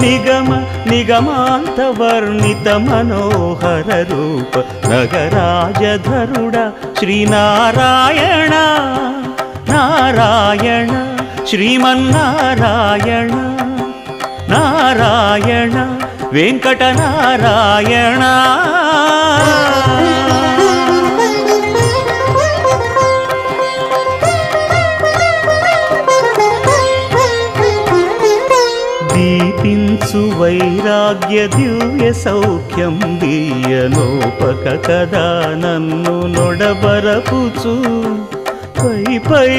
నిగమ నిగమాంత వర్ణిత మనోహర రూప నగరాజధరుడ శ్రీనారాయణ నారాయణ శ్రీమన్నారాయణ నారాయణ వెంకటనారాయణ దీపించు వైరాగ్య దివ్య సౌఖ్యం దీయనోపక కదా నన్ను నొడబరపుచు పై పై